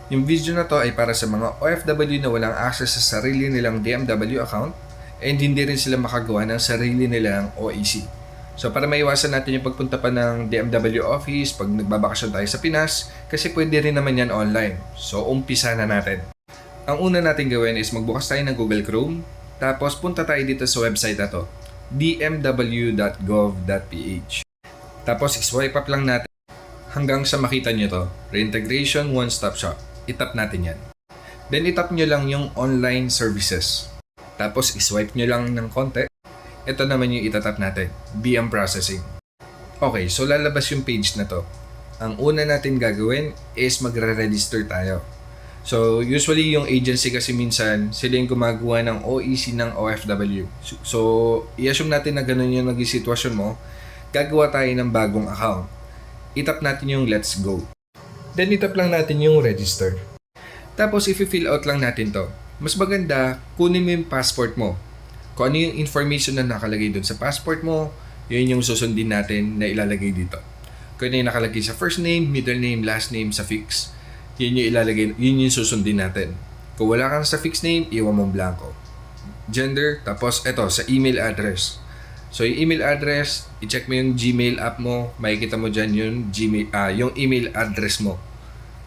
Yung video na to ay para sa mga OFW na walang access sa sarili nilang DMW account and hindi rin sila makagawa ng sarili nilang OEC. So para maiwasan natin yung pagpunta pa ng DMW office pag nagbabakasyon tayo sa Pinas, kasi pwede rin naman yan online. So umpisa na natin. Ang una natin gawin is magbukas tayo ng Google Chrome, tapos punta tayo dito sa website na to, dmw.gov.ph. Tapos swipe up lang natin hanggang sa makita nyo to, Reintegration One Stop Shop. Itap natin yan. Then itap nyo lang yung online services. Tapos iswipe nyo lang ng konti. Ito naman yung itatap natin, BM Processing. Okay, so lalabas yung page na to. Ang una natin gagawin is magre-register tayo. So usually yung agency kasi minsan sila yung gumagawa ng OEC ng OFW. So i-assume natin na ganun yung naging sitwasyon mo. Gagawa tayo ng bagong account. Itap natin yung let's go. Then itap lang natin yung register. Tapos i-fill out lang natin to. Mas maganda, kunin mo yung passport mo. Kung ano yung information na nakalagay dun sa passport mo, yun yung susundin natin na ilalagay dito. Kung ano yung nakalagay sa first name, middle name, last name, sa fix, yun yung ilalagay, yun yung susundin natin. Kung wala kang sa fixed name, iwan mong blanco. Gender, tapos eto, sa email address. So yung email address, i-check mo yung Gmail app mo, makikita mo dyan yung Gmail, yung email address mo.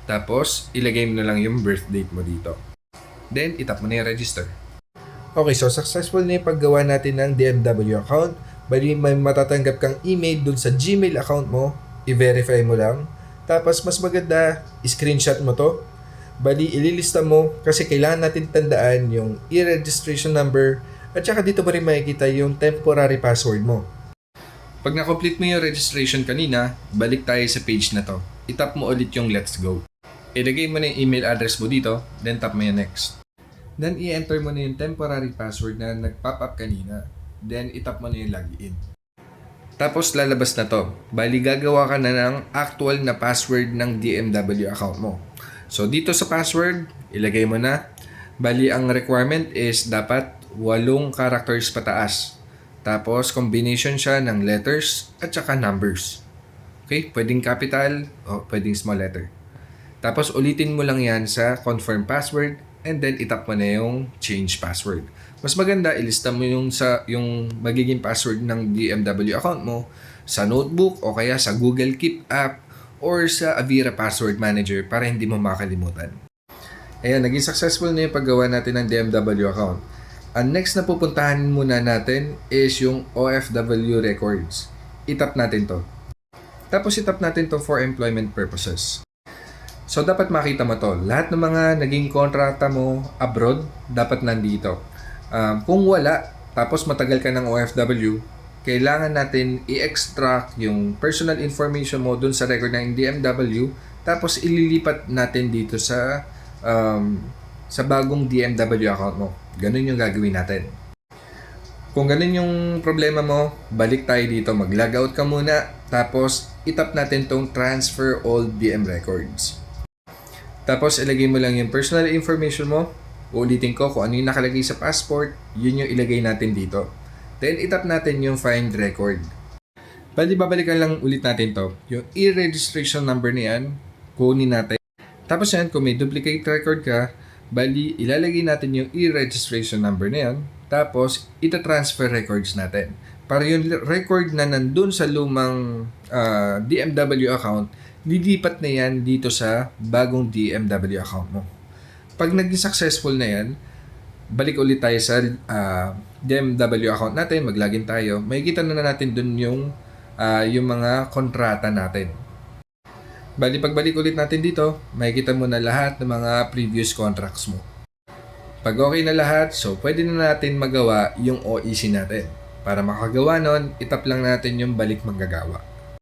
Tapos, ilagay mo na lang yung birth date mo dito. Then, itap mo na yung register. Okay, so successful na yung paggawa natin ng DMW account. Bali, may matatanggap kang email dun sa Gmail account mo, i-verify mo lang. Tapos, mas maganda, screenshot mo to. Bali, ililista mo kasi kailangan natin tandaan yung e-registration number at saka dito mo rin makikita yung temporary password mo. Pag na-complete mo yung registration kanina, balik tayo sa page na to. Itap mo ulit yung let's go. Ilagay mo na yung email address mo dito, then tap mo yung next. Then i-enter mo na yung temporary password na nag-pop up kanina. Then itap mo na yung login. Tapos lalabas na to. Bali gagawa ka na ng actual na password ng DMW account mo. So dito sa password, ilagay mo na. Bali ang requirement is dapat 8 characters pataas. Tapos combination siya ng letters at saka numbers. Okay, pwedeng capital o pwedeng small letter. Tapos ulitin mo lang yan sa confirm password and then itap mo na yung change password. Mas maganda ilista mo yung magiging password ng DMW account mo sa notebook o kaya sa Google Keep app or sa Avira Password Manager para hindi mo makalimutan. Ayan, naging successful na yung paggawa natin ng DMW account. Ang next na pupuntahan muna natin is yung OFW records. Itap natin to. Tapos itap natin to for employment purposes. So, dapat makita mo to. Lahat ng mga naging kontrata mo abroad, dapat nandito. Kung wala, tapos matagal ka ng OFW, kailangan natin i-extract yung personal information mo dun sa record ng DMW, tapos ililipat natin dito sa bagong DMW account mo. Ganun yung gagawin natin. Kung ganun yung problema mo, balik tayo dito. Mag-logout ka muna, tapos itap natin tong transfer all DM records. Tapos ilagay mo lang yung personal information mo. Uulitin ko kung ano yung nakalagay sa passport, yun yung ilagay natin dito. Then itap natin yung find record. Bali babalikan lang ulit natin to. Yung e-registration number niyan, kunin natin. Tapos yan, kung may duplicate record ka, bali ilalagay natin yung e-registration number na yan. Tapos ita-transfer records natin. Para yung record na nandun sa lumang DMW account, lilipat na yan dito sa bagong DMW account mo. Pag naging successful na yan, balik ulit tayo sa DMW account natin, mag-login tayo. Makikita na natin dun yung mga kontrata natin. Bali, pagbalik ulit natin dito, makikita mo na lahat ng mga previous contracts mo. Pag okay na lahat, so pwede na natin magawa yung OEC natin. Para makagawa nun, itap lang natin yung balik manggagawa.